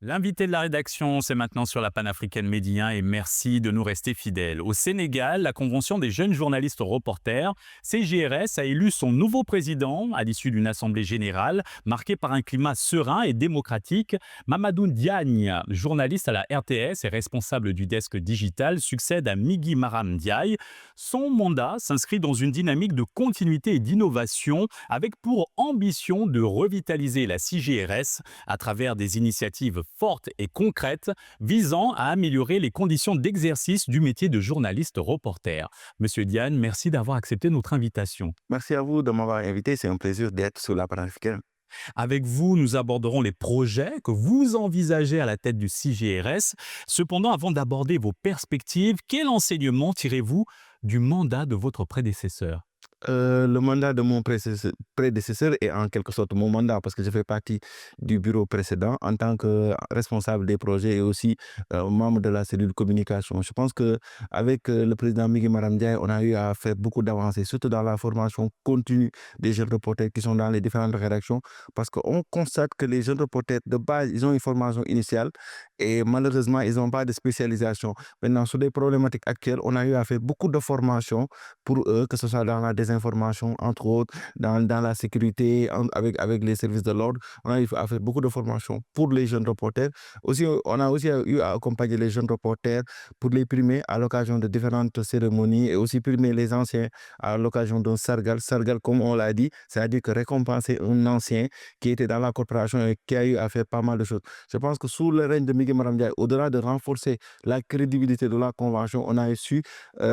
L'invité de la rédaction, c'est maintenant sur la panafricaine Média et merci de nous rester fidèles. Au Sénégal, la Convention des jeunes journalistes reporters, CJRS, a élu son nouveau président à l'issue d'une assemblée générale marquée par un climat serein et démocratique. Mamadou Diagne, journaliste à la RTS et responsable du desk digital, succède à Migui Maram Ndiaye. Son mandat s'inscrit dans une dynamique de continuité et d'innovation avec pour ambition de revitaliser la CJRS à travers des initiatives fortes et concrètes visant à améliorer les conditions d'exercice du métier de journaliste reporter. Monsieur Diane, merci d'avoir accepté notre invitation. Merci à vous de m'avoir invité. C'est un plaisir d'être sur la panafricaine. Avec vous, nous aborderons les projets que vous envisagez à la tête du CJRS. Cependant, avant d'aborder vos perspectives, quel enseignement tirez-vous du mandat de votre prédécesseur? Le mandat de mon prédécesseur est en quelque sorte mon mandat parce que je fais partie du bureau précédent en tant que responsable des projets et aussi membre de la cellule communication. Je pense que avec le président Migui Maram Ndiaye, on a eu à faire beaucoup d'avancées, surtout dans la formation continue des jeunes reporters qui sont dans les différentes rédactions parce qu'on constate que les jeunes reporters de base, ils ont une formation initiale et malheureusement, ils n'ont pas de spécialisation. Maintenant, sur les problématiques actuelles, on a eu à faire beaucoup de formations pour eux, que ce soit dans la désinformation, entre autres, dans la sécurité, avec les services de l'ordre. On a eu à faire beaucoup de formations pour les jeunes reporters. Aussi, on a aussi eu à accompagner les jeunes reporters pour les primer à l'occasion de différentes cérémonies et aussi primer les anciens à l'occasion d'un sargal. Sargal, comme on l'a dit, c'est-à-dire que récompenser un ancien qui était dans la corporation et qui a eu à faire pas mal de choses. Je pense que sous le règne de Migui Maram Ndiaye, au-delà de renforcer la crédibilité de la convention, on a su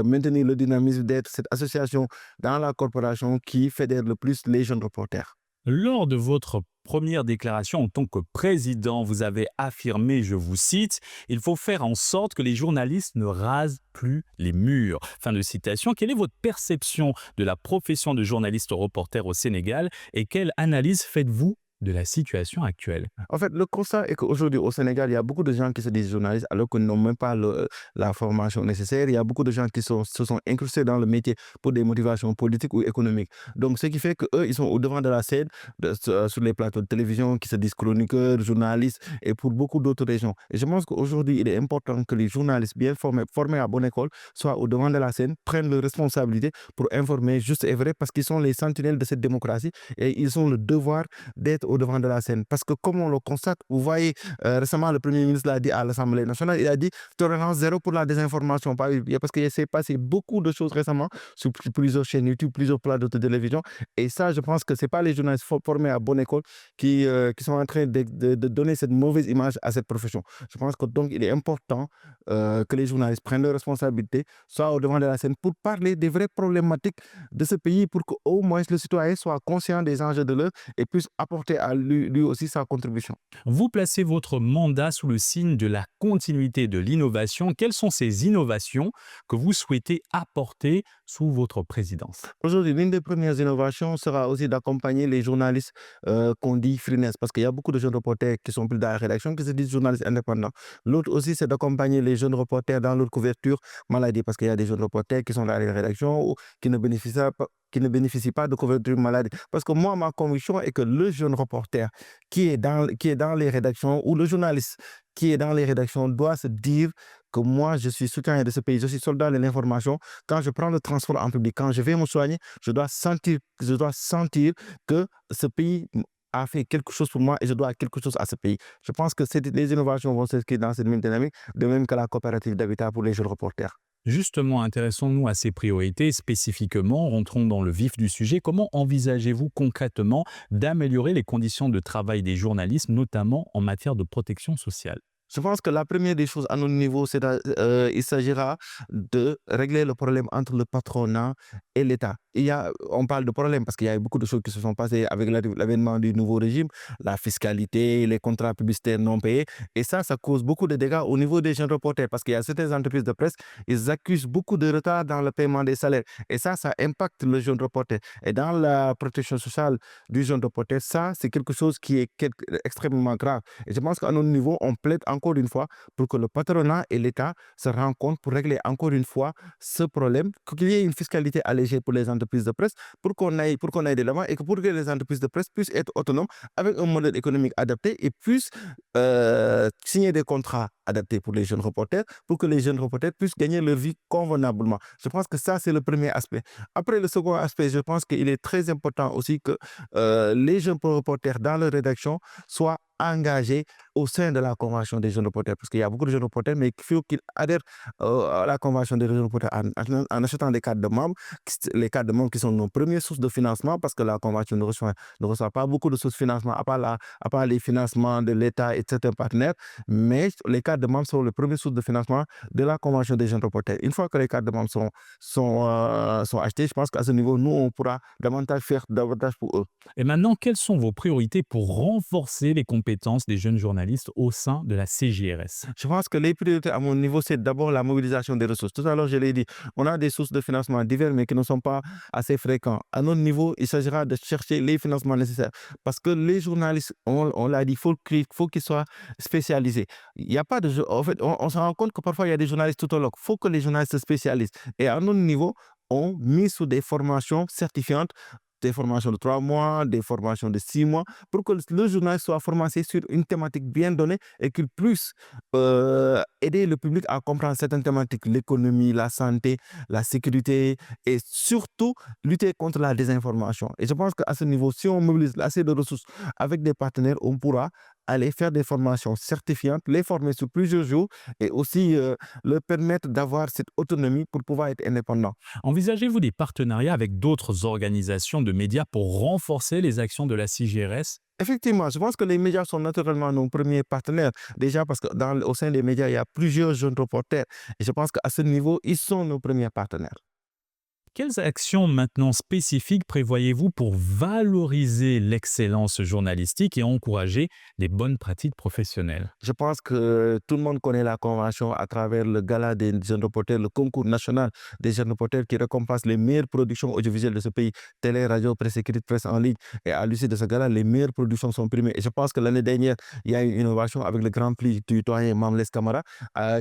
maintenir le dynamisme d'être cette association dans la corporation qui fédère le plus les jeunes reporters. Lors de votre première déclaration en tant que président, vous avez affirmé, je vous cite, il faut faire en sorte que les journalistes ne rasent plus les murs. Fin de citation. Quelle est votre perception de la profession de journaliste reporter au Sénégal et quelle analyse faites-vous de la situation actuelle? En fait, le constat est qu'aujourd'hui au Sénégal, il y a beaucoup de gens qui se disent journalistes alors qu'ils n'ont même pas la formation nécessaire. Il y a beaucoup de gens qui se sont incrustés dans le métier pour des motivations politiques ou économiques. Donc, ce qui fait qu'eux, ils sont au devant de la scène, sur les plateaux de télévision, qui se disent chroniqueurs, journalistes et pour beaucoup d'autres régions. Et je pense qu'aujourd'hui, il est important que les journalistes bien formés à bonne école, soient au devant de la scène, prennent leurs responsabilités pour informer juste et vrai parce qu'ils sont les sentinelles de cette démocratie et ils ont le devoir d'être au devant de la scène. Parce que comme on le constate, vous voyez, récemment, le Premier ministre l'a dit à l'Assemblée nationale, il a dit tolérance zéro pour la désinformation. Parce qu'il s'est passé beaucoup de choses récemment sur plusieurs chaînes YouTube, plusieurs plateaux de télévision. Et ça, je pense que ce n'est pas les journalistes formés à bonne école qui sont en train de donner cette mauvaise image à cette profession. Je pense que donc il est important que les journalistes prennent leurs responsabilités, soient au devant de la scène pour parler des vraies problématiques de ce pays pour qu'au moins le citoyen soit conscient des enjeux de l'heure et puisse apporter à lui aussi sa contribution. Vous placez votre mandat sous le signe de la continuité de l'innovation. Quelles sont ces innovations que vous souhaitez apporter sous votre présidence? Aujourd'hui, l'une des premières innovations sera aussi d'accompagner les journalistes qu'on dit freelance, parce qu'il y a beaucoup de jeunes reporters qui sont plus dans la rédaction, qui se disent journalistes indépendants. L'autre aussi, c'est d'accompagner les jeunes reporters dans leur couverture maladie, parce qu'il y a des jeunes reporters qui sont dans les rédactions ou qui ne bénéficient pas de couverture maladie. Parce que moi, ma conviction est que le jeune reporter qui est dans les rédactions ou le journaliste qui est dans les rédactions doit se dire que moi, je suis citoyen de ce pays, je suis soldat de l'information. Quand je prends le transport en public, quand je vais me soigner, je dois sentir que ce pays a fait quelque chose pour moi et je dois quelque chose à ce pays. Je pense que les innovations vont s'inscrire dans cette même dynamique, de même que la coopérative d'habitat pour les jeunes reporters. Justement, intéressons-nous à ces priorités spécifiquement, rentrons dans le vif du sujet. Comment envisagez-vous concrètement d'améliorer les conditions de travail des journalistes, notamment en matière de protection sociale? Je pense que la première des choses à notre niveau, il s'agira de régler le problème entre le patronat et l'État. On parle de problème parce qu'il y a eu beaucoup de choses qui se sont passées avec l'avènement du nouveau régime, la fiscalité, les contrats publicitaires non payés. Et ça cause beaucoup de dégâts au niveau des jeunes reporters parce qu'il y a certaines entreprises de presse, ils accusent beaucoup de retard dans le paiement des salaires. Et ça impacte le jeune reporter. Et dans la protection sociale du jeune reporter, ça, c'est quelque chose qui est extrêmement grave. Et je pense qu'à notre niveau, on plaide encore une fois, pour que le patronat et l'État se rencontrent pour régler encore une fois ce problème, qu'il y ait une fiscalité allégée pour les entreprises de presse, pour qu'on aille de l'avant et que pour que les entreprises de presse puissent être autonomes avec un modèle économique adapté et puissent signer des contrats adaptés pour les jeunes reporters, pour que les jeunes reporters puissent gagner leur vie convenablement. Je pense que ça, c'est le premier aspect. Après, le second aspect, je pense qu'il est très important aussi que les jeunes reporters dans leur rédaction soient engagés au sein de la convention des jeunes reporters, parce qu'il y a beaucoup de jeunes reporters, mais il faut qu'ils adhèrent à la convention des jeunes reporters en achetant des cartes de membres, les cartes de membres qui sont nos premières sources de financement, parce que la convention ne reçoit pas beaucoup de sources de financement, à part les financements de l'État et de certains partenaires, mais les cartes de membres sont les premières sources de financement de la convention des jeunes reporters. Une fois que les cartes de membres sont achetées, je pense qu'à ce niveau, nous, on pourra davantage faire davantage pour eux. Et maintenant, quelles sont vos priorités pour renforcer les compétences des jeunes journalistes au sein de la CJRS? Je pense que les priorités à mon niveau, c'est d'abord la mobilisation des ressources. Tout à l'heure, je l'ai dit, on a des sources de financement diverses, mais qui ne sont pas assez fréquents. À notre niveau, il s'agira de chercher les financements nécessaires. Parce que les journalistes, on l'a dit, faut qu'ils soient spécialisés. Il n'y a pas de jeu. En fait, on se rend compte que parfois, il y a des journalistes tutologues. Il faut que les journalistes se spécialisent. Et à notre niveau, on mise sur des formations certifiantes, des formations de 3 mois, des formations de 6 mois, pour que le journaliste soit formaté sur une thématique bien donnée et qu'il puisse aider le public à comprendre certaines thématiques, l'économie, la santé, la sécurité et surtout lutter contre la désinformation. Et je pense qu'à ce niveau, si on mobilise assez de ressources avec des partenaires, on pourra aller faire des formations certifiantes, les former sur plusieurs jours et aussi leur permettre d'avoir cette autonomie pour pouvoir être indépendant. Envisagez-vous des partenariats avec d'autres organisations de médias pour renforcer les actions de la CJRS? Effectivement, je pense que les médias sont naturellement nos premiers partenaires. Déjà parce que au sein des médias, il y a plusieurs jeunes reporters. Et je pense qu'à ce niveau, ils sont nos premiers partenaires. Quelles actions maintenant spécifiques prévoyez-vous pour valoriser l'excellence journalistique et encourager les bonnes pratiques professionnelles? Je pense que tout le monde connaît la convention à travers le gala des jeunes reporters, le concours national des jeunes reporters qui récompense les meilleures productions audiovisuelles de ce pays, télé, radio, presse écrite, presse en ligne. Et à l'issue de ce gala, les meilleures productions sont primées. Et je pense que l'année dernière, il y a eu une innovation avec le Grand Prix du doyen Mamles Camara,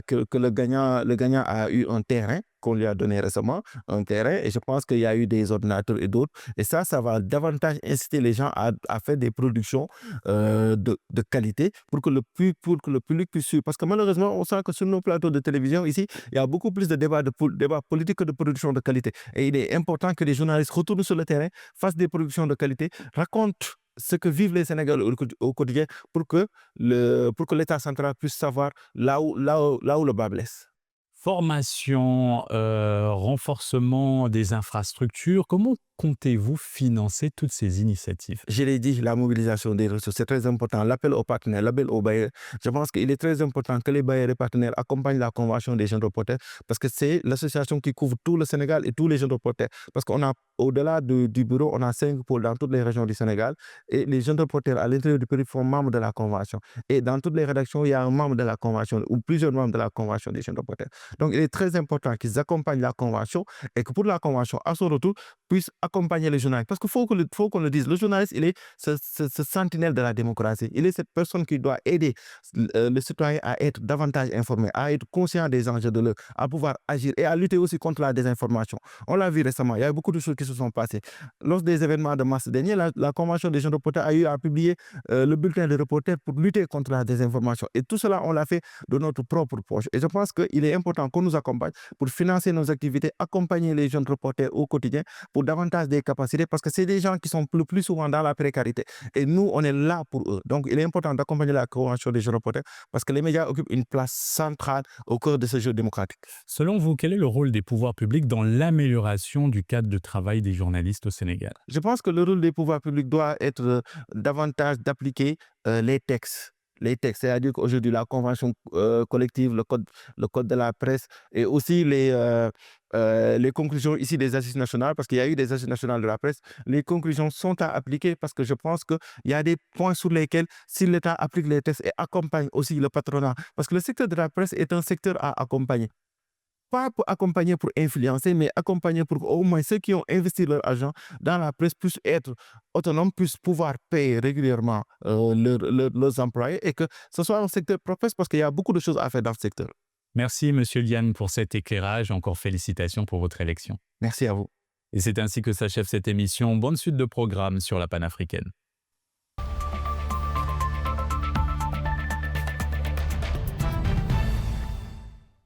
que le gagnant a eu un terrain qu'on lui a donné récemment, un terrain, et je pense qu'il y a eu des ordinateurs et d'autres. Et ça va davantage inciter les gens à faire des productions de qualité pour que le public puisse suivre. Parce que malheureusement, on sent que sur nos plateaux de télévision, ici, il y a beaucoup plus de débats politiques que de production de qualité. Et il est important que les journalistes retournent sur le terrain, fassent des productions de qualité, racontent ce que vivent les Sénégalais au quotidien pour que l'État central puisse savoir là où le bas blesse. Formation, renforcement des infrastructures, comment comptez-vous financer toutes ces initiatives? Je l'ai dit, la mobilisation des ressources, c'est très important. L'appel aux partenaires, l'appel aux bailleurs. Je pense qu'il est très important que les bailleurs et partenaires accompagnent la convention des jeunes reporters parce que c'est l'association qui couvre tout le Sénégal et tous les jeunes reporters. Parce qu'on a, au-delà du bureau, on a 5 pôles dans toutes les régions du Sénégal et les jeunes reporters à l'intérieur du pays font membres de la convention. Et dans toutes les rédactions, il y a un membre de la convention ou plusieurs membres de la convention des jeunes reporters. Donc, il est très important qu'ils accompagnent la convention et que pour la convention, à son retour, puissent accompagner les journalistes. Parce qu'il faut qu'on le dise, le journaliste, il est ce sentinelle de la démocratie. Il est cette personne qui doit aider le citoyen à être davantage informé, à être conscient des enjeux de l'heure, à pouvoir agir et à lutter aussi contre la désinformation. On l'a vu récemment, il y a eu beaucoup de choses qui se sont passées. Lors des événements de mars dernier, la Convention des jeunes reporters a eu à publier le bulletin de reporters pour lutter contre la désinformation. Et tout cela, on l'a fait de notre propre poche. Et je pense qu'il est important qu'on nous accompagne pour financer nos activités, accompagner les jeunes reporters au quotidien pour davantage des capacités parce que c'est des gens qui sont le plus souvent dans la précarité. Et nous, on est là pour eux. Donc, il est important d'accompagner la Convention des jeunes reporters parce que les médias occupent une place centrale au cœur de ce jeu démocratique. Selon vous, quel est le rôle des pouvoirs publics dans l'amélioration du cadre de travail des journalistes au Sénégal? Je pense que le rôle des pouvoirs publics doit être davantage d'appliquer les textes. Les textes, c'est-à-dire qu'aujourd'hui, la convention collective, le code de la presse et aussi les conclusions ici des assises nationales, parce qu'il y a eu des assises nationales de la presse, les conclusions sont à appliquer parce que je pense qu'il y a des points sur lesquels, si l'État applique les textes et accompagne aussi le patronat, parce que le secteur de la presse est un secteur à accompagner. pas pour accompagner, pour influencer, mais accompagner pour qu'au moins ceux qui ont investi leur argent dans la presse puissent être autonomes, puissent pouvoir payer régulièrement leurs employés et que ce soit un secteur propice parce qu'il y a beaucoup de choses à faire dans ce secteur. Merci, Monsieur Liane, pour cet éclairage. Encore félicitations pour votre élection. Merci à vous. Et c'est ainsi que s'achève cette émission. Bonne suite de programme sur la panafricaine.